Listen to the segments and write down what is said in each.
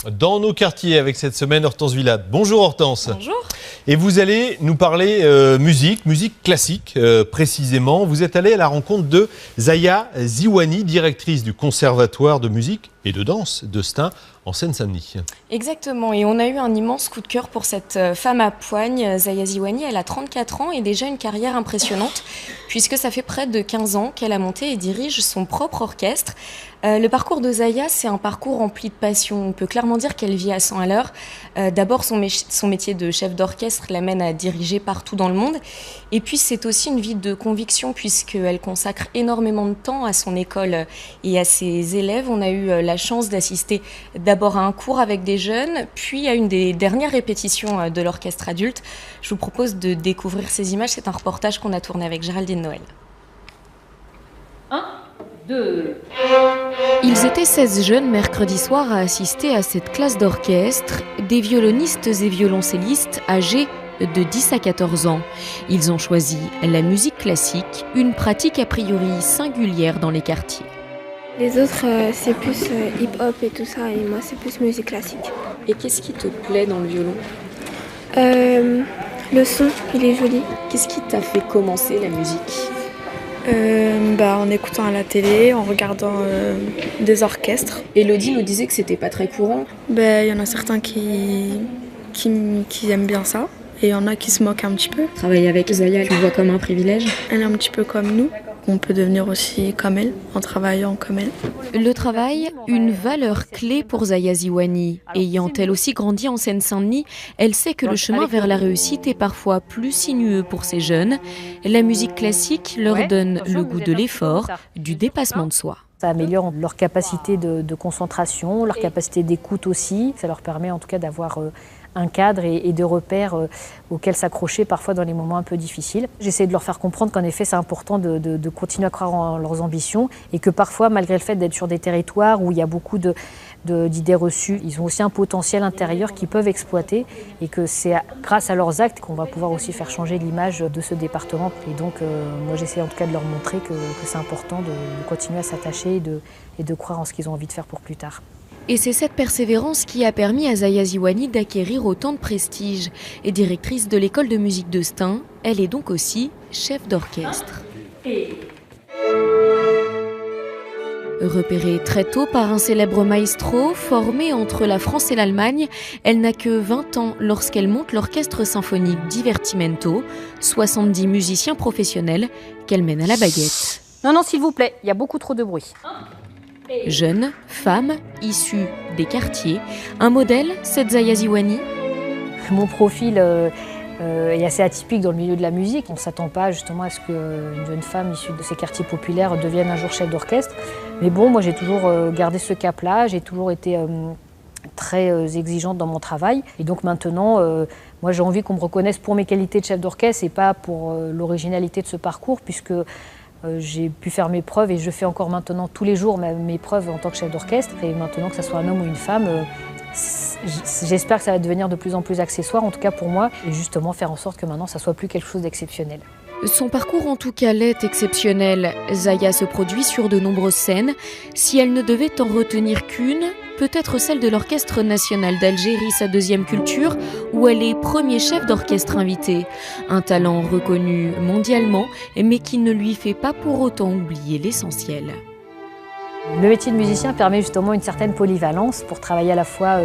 Dans nos quartiers avec cette semaine Hortense Villade. Bonjour Hortense. Bonjour. Et vous allez nous parler musique classique précisément. Vous êtes allée à la rencontre de Zaya Ziwani, directrice du Conservatoire de musique et de danse de Stein en Seine-Saint-Denis. Exactement, et on a eu un immense coup de cœur pour cette femme à poigne, Zaya Ziwani. Elle a 34 ans et déjà une carrière impressionnante, puisque ça fait près de 15 ans qu'elle a monté et dirige son propre orchestre. Le parcours de Zaya, c'est un parcours rempli de passion. On peut clairement dire qu'elle vit à 100 à l'heure. D'abord, son métier de chef d'orchestre l'amène à diriger partout dans le monde. Et puis, c'est aussi une vie de conviction, puisqu'elle consacre énormément de temps à son école et à ses élèves. On a eu la chance d'assister d'abord à un cours avec des jeunes, puis à une des dernières répétitions de l'orchestre adulte. Je vous propose de découvrir ces images. C'est un reportage qu'on a tourné avec Géraldine Noël. 1, 2... Ils étaient 16 jeunes mercredi soir à assister à cette classe d'orchestre, des violonistes et violoncellistes âgés de 10 à 14 ans. Ils ont choisi la musique classique, une pratique a priori singulière dans les quartiers. Les autres, c'est plus hip-hop et tout ça, et moi, c'est plus musique classique. Et qu'est-ce qui te plaît dans le violon ? Le son, il est joli. Qu'est-ce qui t'a fait commencer la musique ? En écoutant à la télé, en regardant des orchestres. Elodie nous disait que c'était pas très courant. Il y en a certains qui aiment bien ça, et il y en a qui se moquent un petit peu. Travailler avec Zaya, tu le vois comme un privilège ? Elle est un petit peu comme nous. On peut devenir aussi comme elle, en travaillant comme elle. Le travail, une valeur clé pour Zaya Ziwani. Ayant elle aussi grandi en Seine-Saint-Denis, elle sait que le chemin vers la réussite est parfois plus sinueux pour ces jeunes. La musique classique leur donne le goût de l'effort, du dépassement de soi. Ça améliore leur capacité de concentration, leur capacité d'écoute aussi. Ça leur permet en tout cas d'avoir un cadre et de repères auxquels s'accrocher parfois dans les moments un peu difficiles. J'essaie de leur faire comprendre qu'en effet c'est important de continuer à croire en leurs ambitions et que parfois, malgré le fait d'être sur des territoires où il y a beaucoup d'idées reçues, ils ont aussi un potentiel intérieur qu'ils peuvent exploiter et que c'est grâce à leurs actes qu'on va pouvoir aussi faire changer l'image de ce département. Et donc moi j'essaie en tout cas de leur montrer que c'est important de continuer à s'attacher et de croire en ce qu'ils ont envie de faire pour plus tard. Et c'est cette persévérance qui a permis à Zaya Ziwani d'acquérir autant de prestige. Et directrice de l'école de musique de Stein, elle est donc aussi chef d'orchestre. Repérée très tôt par un célèbre maestro, formé entre la France et l'Allemagne, elle n'a que 20 ans lorsqu'elle monte l'orchestre symphonique Divertimento, 70 musiciens professionnels qu'elle mène à la baguette. Non, s'il vous plaît, il y a beaucoup trop de bruit. Jeune, femme, issue des quartiers, un modèle, cette Zaya Ziwani. Mon profil est assez atypique dans le milieu de la musique. On ne s'attend pas justement à ce qu'une jeune femme issue de ces quartiers populaires devienne un jour chef d'orchestre. Mais bon, moi j'ai toujours gardé ce cap-là, j'ai toujours été très exigeante dans mon travail. Et donc maintenant, moi j'ai envie qu'on me reconnaisse pour mes qualités de chef d'orchestre et pas pour l'originalité de ce parcours, puisque j'ai pu faire mes preuves et je fais encore maintenant tous les jours mes preuves en tant que chef d'orchestre. Et maintenant que ce soit un homme ou une femme, j'espère que ça va devenir de plus en plus accessoire, en tout cas pour moi, et justement faire en sorte que maintenant ça soit plus quelque chose d'exceptionnel. Son parcours en tout cas l'est exceptionnel. Zaya se produit sur de nombreuses scènes. Si elle ne devait en retenir qu'une, peut-être celle de l'Orchestre national d'Algérie, sa deuxième culture, où elle est premier chef d'orchestre invité. Un talent reconnu mondialement, mais qui ne lui fait pas pour autant oublier l'essentiel. Le métier de musicien permet justement une certaine polyvalence pour travailler à la fois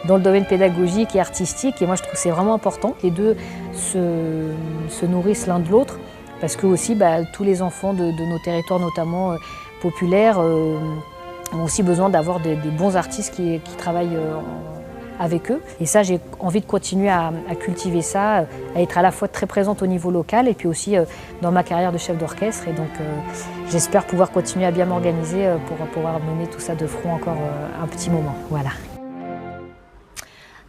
dans le domaine pédagogique et artistique. Et moi, je trouve que c'est vraiment important. Les deux se nourrissent l'un de l'autre, parce que aussi, tous les enfants de nos territoires, notamment populaires, ont aussi besoin d'avoir des bons artistes qui travaillent avec eux. Et ça, j'ai envie de continuer à cultiver ça, à être à la fois très présente au niveau local et puis aussi dans ma carrière de chef d'orchestre. Et donc, j'espère pouvoir continuer à bien m'organiser pour pouvoir mener tout ça de front encore un petit moment. Voilà.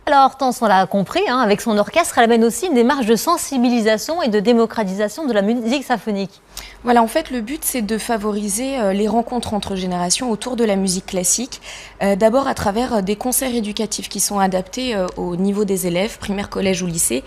Alors Hortense, on l'a compris, avec son orchestre, elle amène aussi une démarche de sensibilisation et de démocratisation de la musique symphonique. Voilà, en fait, le but, c'est de favoriser les rencontres entre générations autour de la musique classique. D'abord à travers des concerts éducatifs qui sont adaptés au niveau des élèves, primaire, collège ou lycée,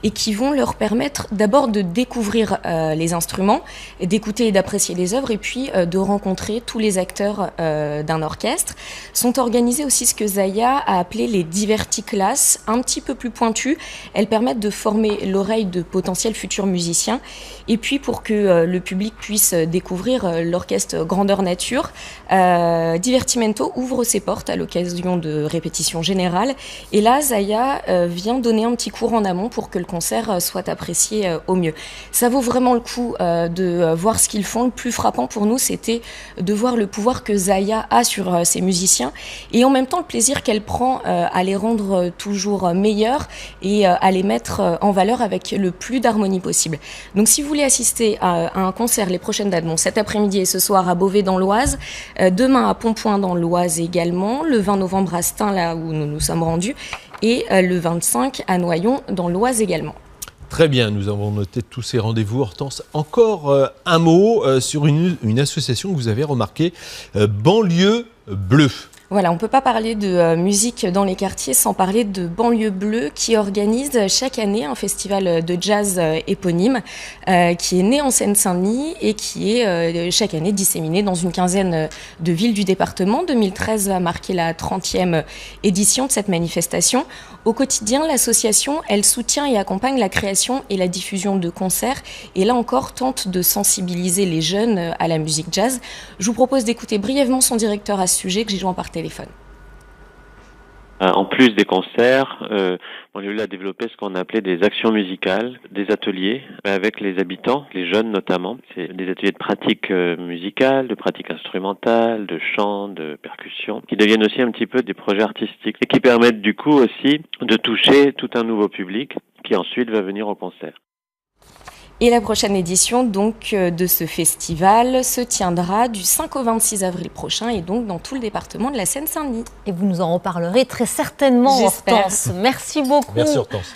et qui vont leur permettre d'abord de découvrir les instruments, d'écouter et d'apprécier les œuvres, et puis de rencontrer tous les acteurs d'un orchestre. Sont organisées aussi ce que Zaya a appelé les diverticlasses, un petit peu plus pointues. Elles permettent de former l'oreille de potentiels futurs musiciens. Et puis pour que le public puisse découvrir l'orchestre Grandeur Nature, Divertimento ouvre ses portes à l'occasion de répétitions générales. Et là, Zaya vient donner un petit cours en amont pour que le concert soit apprécié au mieux. Ça vaut vraiment le coup de voir ce qu'ils font. Le plus frappant pour nous, c'était de voir le pouvoir que Zaya a sur ses musiciens et en même temps le plaisir qu'elle prend à les rendre toujours meilleurs et à les mettre en valeur avec le plus d'harmonie possible. Donc si vous voulez assister à un concert, les prochaines dates, bon, cet après-midi et ce soir à Beauvais dans l'Oise, demain à Pontpoint dans l'Oise également, le 20 novembre à Stein, là où nous nous sommes rendus, et le 25 à Noyon dans l'Oise également. Très bien, nous avons noté tous ces rendez-vous. Hortense, encore un mot sur une association que vous avez remarquée, Banlieue Bleue. Voilà, on ne peut pas parler de musique dans les quartiers sans parler de Banlieue Bleue qui organise chaque année un festival de jazz éponyme qui est né en Seine-Saint-Denis et qui est chaque année disséminé dans une quinzaine de villes du département. 2013 a marqué la 30e édition de cette manifestation. Au quotidien, l'association, elle soutient et accompagne la création et la diffusion de concerts et là encore tente de sensibiliser les jeunes à la musique jazz. Je vous propose d'écouter brièvement son directeur à ce sujet que j'ai joint par téléphone. En plus des concerts, Banlieue a développé ce qu'on appelait des actions musicales, des ateliers avec les habitants, les jeunes notamment. C'est des ateliers de pratique musicale, de pratique instrumentale, de chant, de percussion, qui deviennent aussi un petit peu des projets artistiques et qui permettent du coup aussi de toucher tout un nouveau public qui ensuite va venir au concert. Et la prochaine édition donc de ce festival se tiendra du 5 au 26 avril prochain et donc dans tout le département de la Seine-Saint-Denis. Et vous nous en reparlerez très certainement, J'espère. Hortense. Merci beaucoup. Merci Hortense.